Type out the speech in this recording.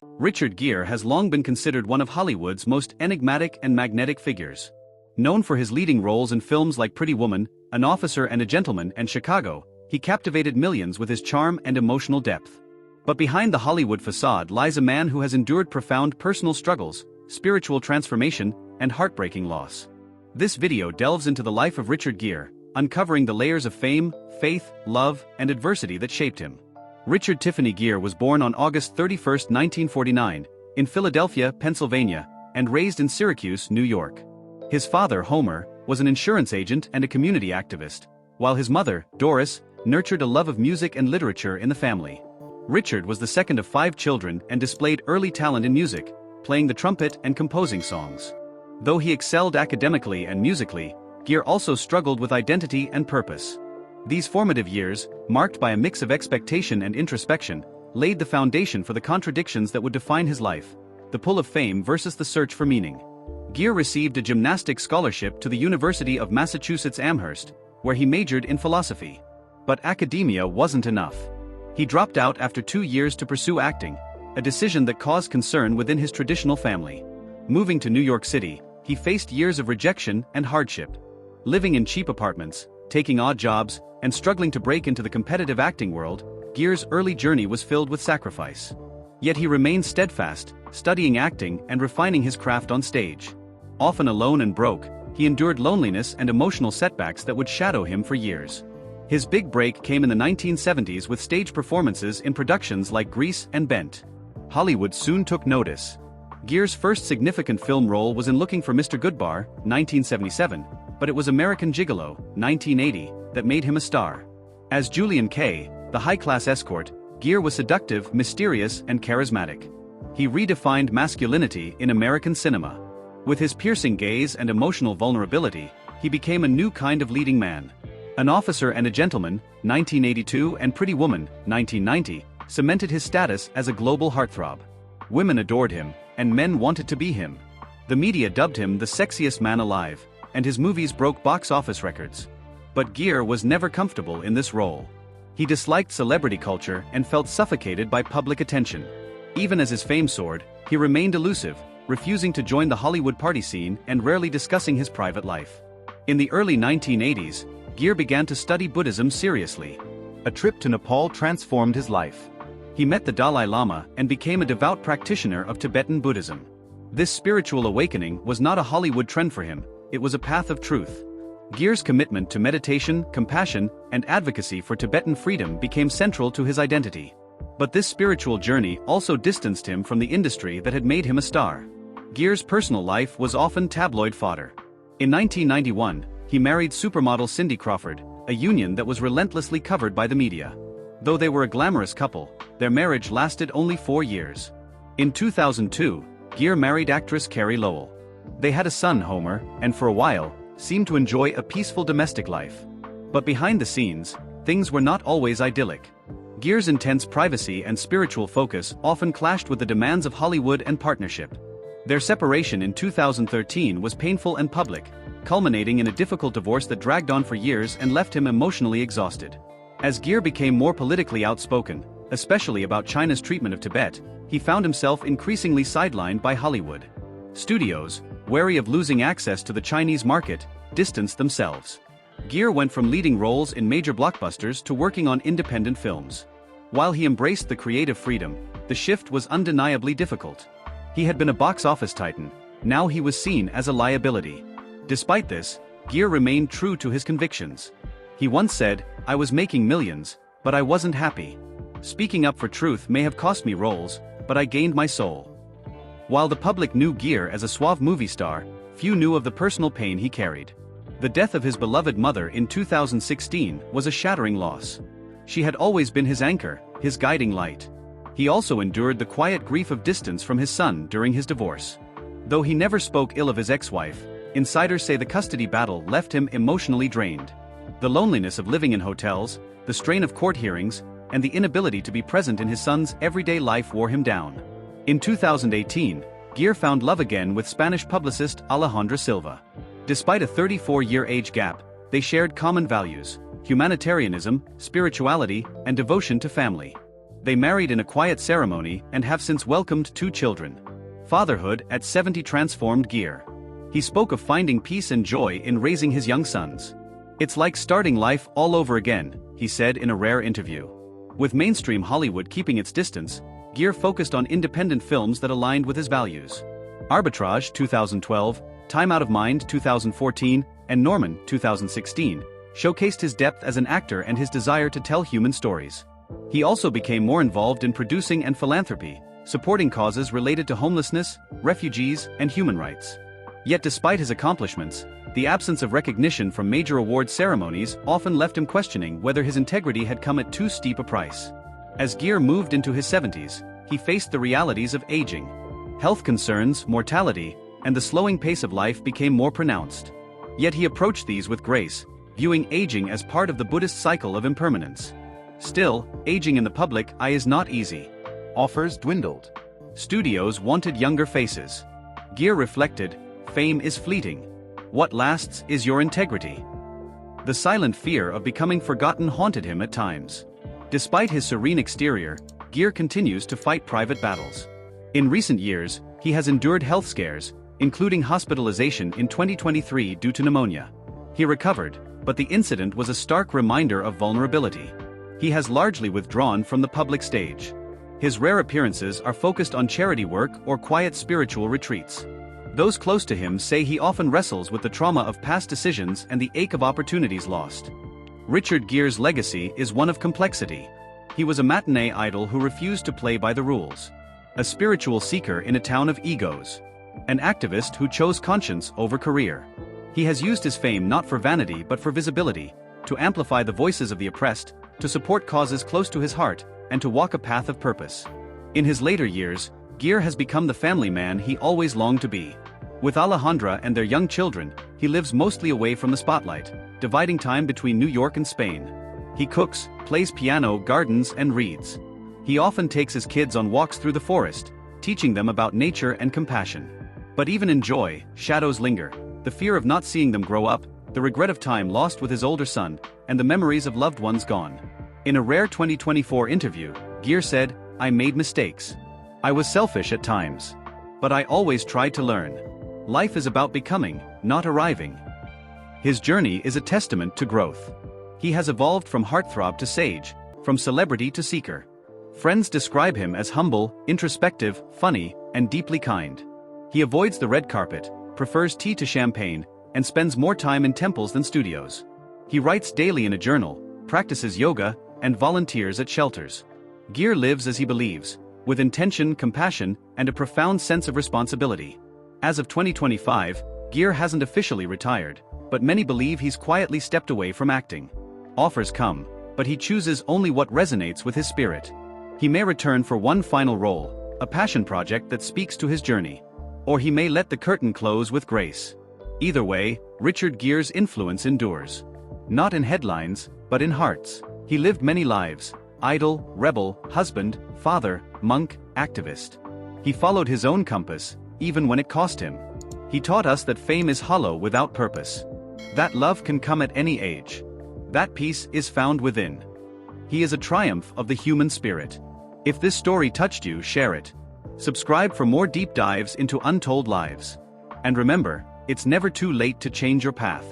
Richard Gere has long been considered one of Hollywood's most enigmatic and magnetic figures. Known for his leading roles in films like Pretty Woman, An Officer and a Gentleman, and Chicago, he captivated millions with his charm and emotional depth. But behind the Hollywood facade lies a man who has endured profound personal struggles, spiritual transformation, and heartbreaking loss. This video delves into the life of Richard Gere, uncovering the layers of fame, faith, love, and adversity that shaped him. Richard Tiffany Gere was born on August 31, 1949, in Philadelphia, Pennsylvania, and raised in Syracuse, New York. His father, Homer, was an insurance agent and a community activist, while his mother, Doris, nurtured a love of music and literature in the family. Richard was the second of 5 children and displayed early talent in music, playing the trumpet and composing songs. Though he excelled academically and musically, Gere also struggled with identity and purpose. These formative years, marked by a mix of expectation and introspection, laid the foundation for the contradictions that would define his life: the pull of fame versus the search for meaning. Gere received a gymnastics scholarship to the University of Massachusetts Amherst, where he majored in philosophy. But academia wasn't enough. He dropped out after 2 years to pursue acting, a decision that caused concern within his traditional family. Moving to New York City, he faced years of rejection and hardship. Living in cheap apartments, taking odd jobs, and struggling to break into the competitive acting world, Gere's early journey was filled with sacrifice. Yet he remained steadfast, studying acting and refining his craft on stage. Often alone and broke, he endured loneliness and emotional setbacks that would shadow him for years. His big break came in the 1970s with stage performances in productions like Grease and Bent. Hollywood soon took notice. Gere's first significant film role was in Looking for Mr. Goodbar, 1977, but it was American Gigolo, 1980, that made him a star. As Julian Kay, the high-class escort, Gere was seductive, mysterious, and charismatic. He redefined masculinity in American cinema. With his piercing gaze and emotional vulnerability, he became a new kind of leading man. An Officer and a Gentleman, 1982, and Pretty Woman, 1990, cemented his status as a global heartthrob. Women adored him, and men wanted to be him. The media dubbed him the sexiest man alive, and his movies broke box office records. But Gere was never comfortable in this role. He disliked celebrity culture and felt suffocated by public attention. Even as his fame soared, he remained elusive, refusing to join the Hollywood party scene and rarely discussing his private life. In the early 1980s, Gere began to study Buddhism seriously. A trip to Nepal transformed his life. He met the Dalai Lama and became a devout practitioner of Tibetan Buddhism. This spiritual awakening was not a Hollywood trend for him, it was a path of truth. Gere's commitment to meditation, compassion, and advocacy for Tibetan freedom became central to his identity. But this spiritual journey also distanced him from the industry that had made him a star. Gere's personal life was often tabloid fodder. In 1991, he married supermodel Cindy Crawford, a union that was relentlessly covered by the media. Though they were a glamorous couple, their marriage lasted only 4 years. In 2002, Gere married actress Carrie Lowell. They had a son, Homer, and for a while, seemed to enjoy a peaceful domestic life. But behind the scenes, things were not always idyllic. Gere's intense privacy and spiritual focus often clashed with the demands of Hollywood and partnership. Their separation in 2013 was painful and public, culminating in a difficult divorce that dragged on for years and left him emotionally exhausted. As Gere became more politically outspoken, especially about China's treatment of Tibet, he found himself increasingly sidelined by Hollywood. Studios, wary of losing access to the Chinese market, distanced themselves. Gere went from leading roles in major blockbusters to working on independent films. While he embraced the creative freedom, the shift was undeniably difficult. He had been a box office titan, now he was seen as a liability. Despite this, Gere remained true to his convictions. He once said, "I was making millions, but I wasn't happy. Speaking up for truth may have cost me roles, but I gained my soul." While the public knew Gere as a suave movie star, few knew of the personal pain he carried. The death of his beloved mother in 2016 was a shattering loss. She had always been his anchor, his guiding light. He also endured the quiet grief of distance from his son during his divorce. Though he never spoke ill of his ex-wife, insiders say the custody battle left him emotionally drained. The loneliness of living in hotels, the strain of court hearings, and the inability to be present in his son's everyday life wore him down. In 2018, Gere found love again with Spanish publicist Alejandra Silva. Despite a 34-year age gap, they shared common values: humanitarianism, spirituality, and devotion to family. They married in a quiet ceremony and have since welcomed 2 children. Fatherhood at 70 transformed Gere. He spoke of finding peace and joy in raising his young sons. "It's like starting life all over again," he said in a rare interview. With mainstream Hollywood keeping its distance, Gere focused on independent films that aligned with his values. Arbitrage 2012, Time Out of Mind 2014, and Norman 2016 showcased his depth as an actor and his desire to tell human stories. He also became more involved in producing and philanthropy, supporting causes related to homelessness, refugees, and human rights. Yet despite his accomplishments, the absence of recognition from major award ceremonies often left him questioning whether his integrity had come at too steep a price. As Gere moved into his 70s, he faced the realities of aging. Health concerns, mortality, and the slowing pace of life became more pronounced. Yet he approached these with grace, viewing aging as part of the Buddhist cycle of impermanence. Still, aging in the public eye is not easy. Offers dwindled. Studios wanted younger faces. Gere reflected, "Fame is fleeting. What lasts is your integrity." The silent fear of becoming forgotten haunted him at times. Despite his serene exterior, Gere continues to fight private battles. In recent years, he has endured health scares, including hospitalization in 2023 due to pneumonia. He recovered, but the incident was a stark reminder of vulnerability. He has largely withdrawn from the public stage. His rare appearances are focused on charity work or quiet spiritual retreats. Those close to him say he often wrestles with the trauma of past decisions and the ache of opportunities lost. Richard Gere's legacy is one of complexity. He was a matinee idol who refused to play by the rules. A spiritual seeker in a town of egos. An activist who chose conscience over career. He has used his fame not for vanity but for visibility, to amplify the voices of the oppressed, to support causes close to his heart, and to walk a path of purpose. In his later years, Gere has become the family man he always longed to be. With Alejandra and their young children, he lives mostly away from the spotlight, dividing time between New York and Spain. He cooks, plays piano, gardens, and reads. He often takes his kids on walks through the forest, teaching them about nature and compassion. But even in joy, shadows linger, the fear of not seeing them grow up, the regret of time lost with his older son, and the memories of loved ones gone. In a rare 2024 interview, Gere said, "I made mistakes. I was selfish at times. But I always tried to learn. Life is about becoming, not arriving." His journey is a testament to growth. He has evolved from heartthrob to sage, from celebrity to seeker. Friends describe him as humble, introspective, funny, and deeply kind. He avoids the red carpet, prefers tea to champagne, and spends more time in temples than studios. He writes daily in a journal, practices yoga, and volunteers at shelters. Gere lives as he believes, with intention, compassion, and a profound sense of responsibility. As of 2025, Gere hasn't officially retired, but many believe he's quietly stepped away from acting. Offers come, but he chooses only what resonates with his spirit. He may return for one final role, a passion project that speaks to his journey. Or he may let the curtain close with grace. Either way, Richard Gere's influence endures. Not in headlines, but in hearts. He lived many lives: idol, rebel, husband, father, monk, activist. He followed his own compass, even when it cost him. He taught us that fame is hollow without purpose. That love can come at any age. That peace is found within. He is a triumph of the human spirit. If this story touched you, share it. Subscribe for more deep dives into untold lives. And remember, it's never too late to change your path.